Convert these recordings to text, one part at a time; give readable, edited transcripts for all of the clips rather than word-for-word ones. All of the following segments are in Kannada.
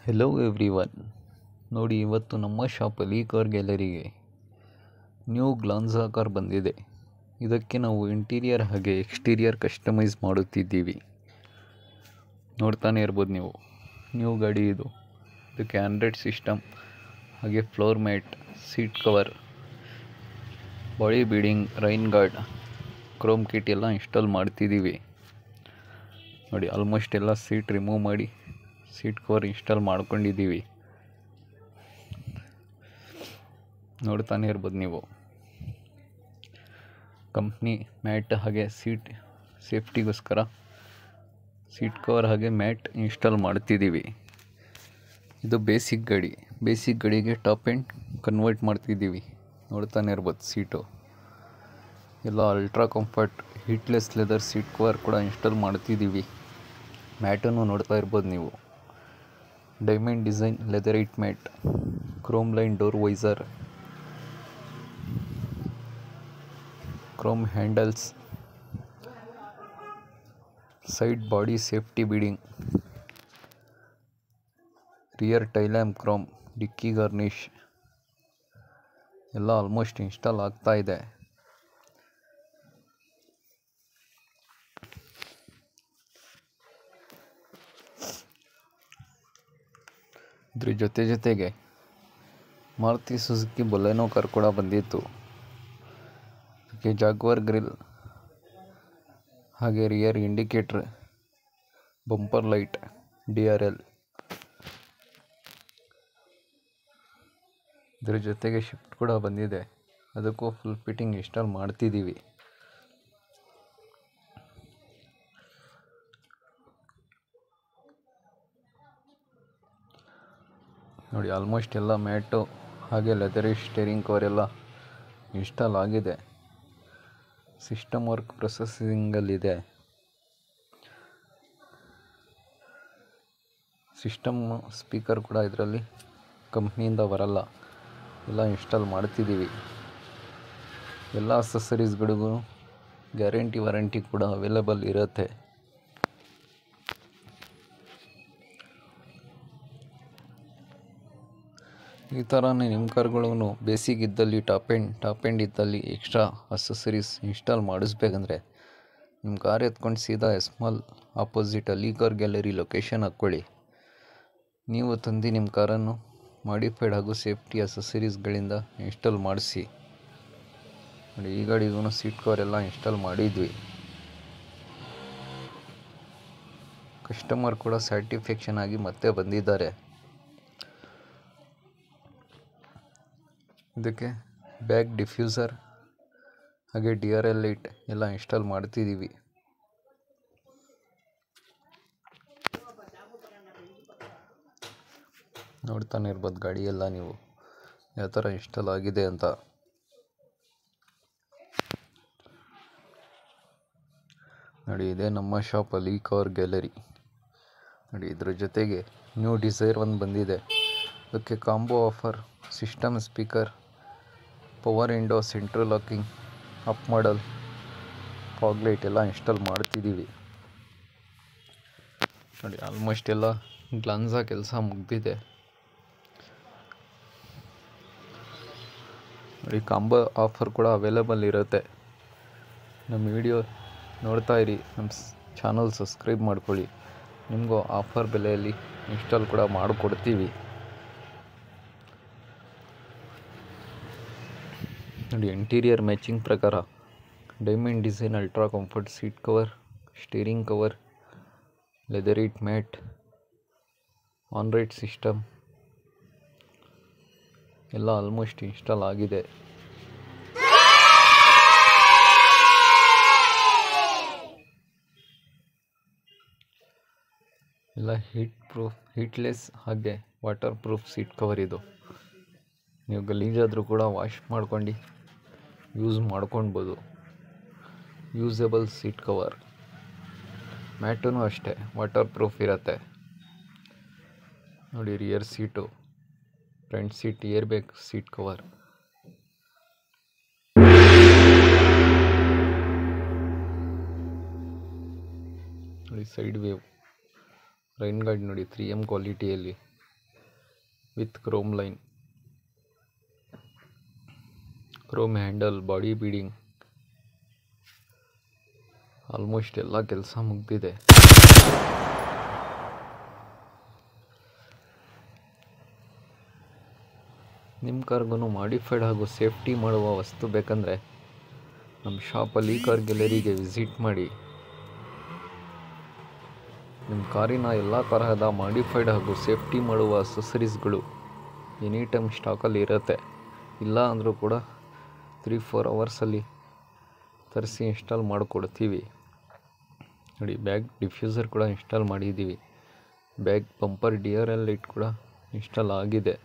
Hello everyone. ನೋಡಿ, ಇವತ್ತು ನಮ್ಮ ಶಾಪಲ್ಲಿ ಕಾರ್ ಗ್ಯಾಲರಿಗೆ ನ್ಯೂ ಗ್ಲಾನ್ಸಾ ಕಾರ್ ಬಂದಿದೆ. ಇದಕ್ಕೆ ನಾವು ಇಂಟೀರಿಯರ್ ಹಾಗೆ ಎಕ್ಸ್ಟೀರಿಯರ್ ಕಸ್ಟಮೈಸ್ ಮಾಡುತ್ತಿದ್ದೀವಿ. ನೋಡ್ತಾನೆ ಇರ್ಬೋದು ನೀವು. ನ್ಯೂ ಗಾಡಿ ಇದು. ಇದಕ್ಕೆ ಆಂಡ್ರಾಯ್ಡ್ ಸಿಸ್ಟಮ್ ಹಾಗೆ floor mat, seat cover, body beading, rain guard, chrome kit ಎಲ್ಲ ಇನ್ಸ್ಟಾಲ್ ಮಾಡ್ತಿದ್ದೀವಿ. ನೋಡಿ, ಆಲ್ಮೋಸ್ಟ್ ಎಲ್ಲ ಸೀಟ್ ರಿಮೂವ್ ಮಾಡಿ ಸೀಟ್ ಕವರ್ ಇನ್ಸ್ಟಾಲ್ ಮಾಡ್ಕೊಂಡಿದ್ದೀವಿ. ನೋಡ್ತಾನೆ ಇರ್ಬೋದು ನೀವು. ಕಂಪ್ನಿ ಮ್ಯಾಟ್ ಹಾಗೆ ಸೀಟ್ ಸೇಫ್ಟಿಗೋಸ್ಕರ ಸೀಟ್ ಕವರ್ ಹಾಗೆ ಮ್ಯಾಟ್ ಇನ್ಸ್ಟಾಲ್ ಮಾಡ್ತಿದ್ದೀವಿ. ಇದು ಬೇಸಿಕ್ ಗಾಡಿಗೆ ಟಾಪ್ ಎಂಡ್ ಕನ್ವರ್ಟ್ ಮಾಡ್ತಿದ್ದೀವಿ. ನೋಡ್ತಾನೆ ಇರ್ಬೋದು. ಸೀಟು ಎಲ್ಲ ultra comfort heatless leather seat cover ಕೂಡ ಇನ್ಸ್ಟಾಲ್ ಮಾಡ್ತಿದ್ದೀವಿ. ಮ್ಯಾಟನ್ನು ನೋಡ್ತಾ ಇರ್ಬೋದು ನೀವು. Diamond design leatherite mat, chrome line door visor, chrome handles, side body safety beading, rear tail lamp chrome, dickey garnish ಎಲ್ಲ ಆಲ್ಮೋಸ್ಟ್ ಇನ್ಸ್ಟಾಲ್ ಆಗ್ತಾ ಇದೆ. ಇದ್ರ ಜೊತೆಗೆ ಮಾರುತಿ ಸುಜುಕಿ ಬೊಲೆನೋ ಕಾರ್ ಕೂಡ ಬಂದಿತ್ತು. ಅದಕ್ಕೆ ಜಾಗ್ವಾರ್ ಗ್ರಿಲ್ ಹಾಗೆ rear indicator, bumper light, DRL. ಇದ್ರ ಜೊತೆಗೆ ಶಿಫ್ಟ್ ಕೂಡ ಬಂದಿದೆ. ಅದಕ್ಕೂ ಫುಲ್ ಫಿಟ್ಟಿಂಗ್ ಇನ್ಸ್ಟಾಲ್ ಮಾಡ್ತಿದ್ದೀವಿ. ನೋಡಿ, ಆಲ್ಮೋಸ್ಟ್ ಎಲ್ಲ ಮ್ಯಾಟು ಹಾಗೆ ಲೆದರಿ ಸ್ಟೇರಿಂಗ್ ಕವರ್ ಎಲ್ಲ ಇನ್ಸ್ಟಾಲ್ ಆಗಿದೆ. ಸಿಸ್ಟಮ್ ವರ್ಕ್ ಪ್ರೊಸೆಸಿಂಗಲ್ಲಿದೆ. ಸಿಸ್ಟಮ್ ಸ್ಪೀಕರ್ ಕೂಡ ಇದರಲ್ಲಿ ಕಂಪ್ನಿಯಿಂದ ಬರಲ್ಲ. ಎಲ್ಲ ಇನ್ಸ್ಟಾಲ್ ಮಾಡ್ತಿದ್ದೀವಿ. ಎಲ್ಲ ಅಕ್ಸೆಸರೀಸ್ಗಳಿಗೂ ಗ್ಯಾರಂಟಿ ವಾರಂಟಿ ಕೂಡ ಅವೈಲೇಬಲ್ ಇರುತ್ತೆ. ಈ ಥರನೇ ನಿಮ್ಮ ಕಾರ್ಗಳಿಗೂ ಬೇಸಿಕ್ ಇದ್ದಲ್ಲಿ ಟಾಪ್ ಎಂಡ್ ಇದ್ದಲ್ಲಿ ಎಕ್ಸ್ಟ್ರಾ ಅಕ್ಸೆಸರೀಸ್ ಇನ್ಸ್ಟಾಲ್ ಮಾಡಿಸ್ಬೇಕಂದ್ರೆ ನಿಮ್ಮ ಕಾರ್ ಎತ್ಕೊಂಡು ಸೀದಾ ಎಸ್ಮಾಲ್ ಆಪೋಸಿಟಲ್ಲಿ ಕಾರ್ ಗ್ಯಾಲರಿ ಲೊಕೇಶನ್ ಹಾಕ್ಕೊಳ್ಳಿ. ನೀವು ತಂದು ನಿಮ್ಮ ಕಾರನ್ನು ಮಾಡಿಫೈಡ್ ಹಾಗೂ ಸೇಫ್ಟಿ ಅಕ್ಸೆಸರೀಸ್ಗಳಿಂದ ಇನ್ಸ್ಟಾಲ್ ಮಾಡಿಸಿ. ನೋಡಿ, ಈ ಗಾಡಿಗೂ ಸೀಟ್ ಕವರ್ ಎಲ್ಲ ಇನ್ಸ್ಟಾಲ್ ಮಾಡಿದ್ವಿ. ಕಸ್ಟಮರ್ ಕೂಡ ಸ್ಯಾಟಿಸ್ಫ್ಯಾಕ್ಷನ್ ಆಗಿ ಮತ್ತೆ ಬಂದಿದ್ದಾರೆ. ಇದಕ್ಕೆ ಬ್ಯಾಕ್ ಡಿಫ್ಯೂಸರ್ ಹಾಗೆ DRL ಲೈಟ್ ಎಲ್ಲ ಇನ್ಸ್ಟಾಲ್ ಮಾಡ್ತಿದ್ದೀವಿ. ನೋಡ್ತಾನೆ ಇರ್ಬೋದು ಗಾಡಿ ಎಲ್ಲ ನೀವು ಯಾವ ಥರ ಇನ್ಸ್ಟಾಲ್ ಆಗಿದೆ ಅಂತ. ನೋಡಿ, ಇದೇ ನಮ್ಮ ಶಾಪಲ್ಲಿ ಕಾರ್ ಗ್ಯಾಲರಿ. ನೋಡಿ, ಇದ್ರ ಜೊತೆಗೆ ನ್ಯೂ ಡಿಸೈರ್ ಒಂದು ಬಂದಿದೆ. ಅದಕ್ಕೆ combo offer system speaker, power window, central locking, up model, fog light ಎಲ್ಲ ಇನ್ಸ್ಟಾಲ್ ಮಾಡ್ತಿದ್ದೀವಿ. ನೋಡಿ, ಆಲ್ಮೋಸ್ಟ್ ಎಲ್ಲ ಗ್ಲಾನ್ಸಾ ಕೆಲಸ ಮುಗ್ದಿದೆ. ನೋಡಿ, ಕಾಂಬೋ ಆಫರ್ ಕೂಡ ಅವೈಲೇಬಲ್ ಇರುತ್ತೆ. ನಮ್ಮ ವಿಡಿಯೋ ನೋಡ್ತಾ ಇರಿ, ನಮ್ಮ ಚಾನಲ್ ಸಬ್ಸ್ಕ್ರೈಬ್ ಮಾಡ್ಕೊಳ್ಳಿ. ನಿಮಗೂ ಆಫರ್ ಬೆಲೆಯಲ್ಲಿ ಇನ್ಸ್ಟಾಲ್ ಕೂಡ ಮಾಡಿಕೊಡ್ತೀವಿ. ನೋಡಿ, ಇಂಟೀರಿಯರ್ ಮ್ಯಾಚಿಂಗ್ ಪ್ರಕಾರ diamond design ultra comfort seat cover, steering cover, leatherite mat, Android system ಎಲ್ಲ ಆಲ್ಮೋಸ್ಟ್ ಇನ್ಸ್ಟಾಲ್ ಆಗಿದೆ. ಎಲ್ಲ ಹೀಟ್ಲೆಸ್ ಹಾಗೆ ವಾಟರ್ ಪ್ರೂಫ್ ಸೀಟ್ ಕವರ್. ಇದು ನೀವು ಗಲೀಜಾದರೂ ಕೂಡ ವಾಶ್ ಮಾಡ್ಕೊಂಡು ಯೂಸ್ ಮಾಡ್ಕೊಳ್ಬೋದು. Usable seat cover. ಮ್ಯಾಟೂ ಅಷ್ಟೇ ವಾಟರ್ ಪ್ರೂಫ್ ಇರುತ್ತೆ. ನೋಡಿ, rear seat, front seat air bag seat cover. ನೋಡಿ, ಸೈಡ್ ವೇವ್, ರೈನ್ ಗಾರ್ಡ್ ನೋಡಿ 3M ಕ್ವಾಲಿಟಿಯಲ್ಲಿ with chrome line, chrome handle, body beading, almost ಎಲ್ಲ ಕೆಲಸ ಮುಗ್ದಿದೆ. ನಿಮ್ಮ ಕಾರ್ಗೂ ಮಾಡಿಫೈಡ್ ಹಾಗೂ ಸೇಫ್ಟಿ ಮಾಡುವ ವಸ್ತು ಬೇಕಂದರೆ ನಮ್ಮ ಶಾಪಲ್ಲಿ ಕಾರ್ ಗ್ಯಾಲರಿಗೆ ವಿಸಿಟ್ ಮಾಡಿ. ನಿಮ್ಮ ಕಾರಿನ ಎಲ್ಲ ತರಹದ ಮಾಡಿಫೈಡ್ ಹಾಗೂ ಸೇಫ್ಟಿ ಮಾಡುವ ಅಸೆಸರೀಸ್ಗಳು ಎನಿ ಟೈಮ್ ಸ್ಟಾಕಲ್ಲಿ ಇರುತ್ತೆ. ಇಲ್ಲ ಅಂದರೂ ಕೂಡ 3-4 ಅವರ್ಸಲ್ಲಿ ತರಿಸಿ ಇನ್ಸ್ಟಾಲ್ ಮಾಡಿಕೊಡ್ತೀವಿ. ನೋಡಿ, ಬ್ಯಾಗ್ ಡಿಫ್ಯೂಸರ್ ಕೂಡ ಇನ್ಸ್ಟಾಲ್ ಮಾಡಿದ್ದೀವಿ. ಬ್ಯಾಗ್ ಬಂಪರ್ DRL ಲೈಟ್ ಕೂಡ ಇನ್ಸ್ಟಾಲ್ ಆಗಿದೆ.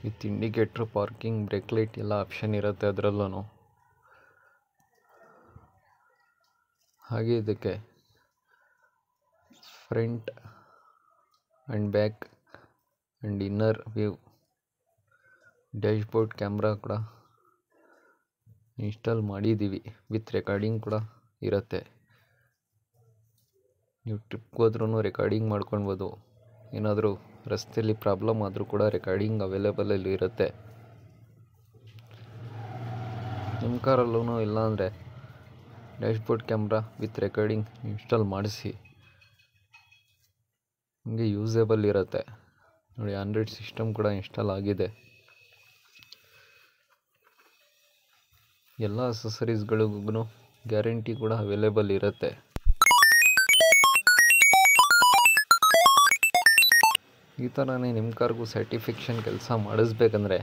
With indicator, parking, break light ಎಲ್ಲ ಆಪ್ಷನ್ ಇರುತ್ತೆ ಅದರಲ್ಲೂ. ಹಾಗೆ ಇದಕ್ಕೆ front and back and inner view dashboard camera ಕೂಡ ಇನ್ಸ್ಟಾಲ್ ಮಾಡಿದ್ದೀವಿ. ವಿತ್ ರೆಕಾರ್ಡಿಂಗ್ ಕೂಡ ಇರುತ್ತೆ. ನೀವು ಟ್ರಿಪ್ಗೆ ಹೋದ್ರೂ ರೆಕಾರ್ಡಿಂಗ್ ಮಾಡ್ಕೊಳ್ಬೋದು. ಏನಾದರೂ ರಸ್ತೆಯಲ್ಲಿ ಪ್ರಾಬ್ಲಮ್ ಆದರೂ ಕೂಡ ರೆಕಾರ್ಡಿಂಗ್ ಅವೈಲೇಬಲಲ್ಲಿ ಇರುತ್ತೆ. ನಿಮ್ಮ ಕಾರಲ್ಲೂ ಇಲ್ಲ ಅಂದರೆ dashboard camera with recording install ಮಾಡಿಸಿ. ನಿಮಗೆ ಯೂಸೇಬಲ್ ಇರುತ್ತೆ. ನೋಡಿ, ಆಂಡ್ರಾಯ್ಡ್ ಸಿಸ್ಟಮ್ ಕೂಡ ಇನ್ಸ್ಟಾಲ್ ಆಗಿದೆ. ಎಲ್ಲ ಅಸೆಸರೀಸ್ಗಳಿಗೂ ಗ್ಯಾರಂಟಿ ಕೂಡ ಅವೈಲೇಬಲ್ ಇರುತ್ತೆ. ಈ ಥರನೇ ನಿಮ್ಮ ಕಾರ್ಗೂ ಸರ್ಟಿಫಿಕೇಷನ್ ಕೆಲಸ ಮಾಡಿಸ್ಬೇಕಂದ್ರೆ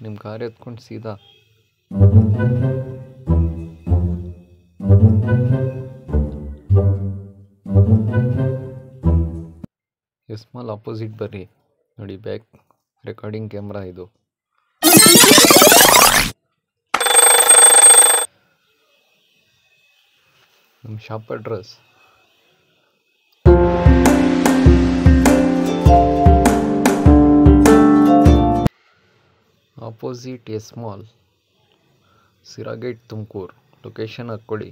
ನಿಮ್ಮ ಕಾರ್ ಎತ್ಕೊಂಡು ಸೀದಾ ಎಸ್ಮಾಲ್ ಆಪೋಸಿಟ್ ಬರ್ರಿ. ನೋಡಿ, ಬ್ಯಾಕ್ ರೆಕಾರ್ಡಿಂಗ್ ಕ್ಯಾಮ್ರಾ ಇದು. ನಮ್ಮ shop address opposite S Mall, Sira gate, Tumakuru. Location ಹಾಕ್ಕೊಳ್ಳಿ.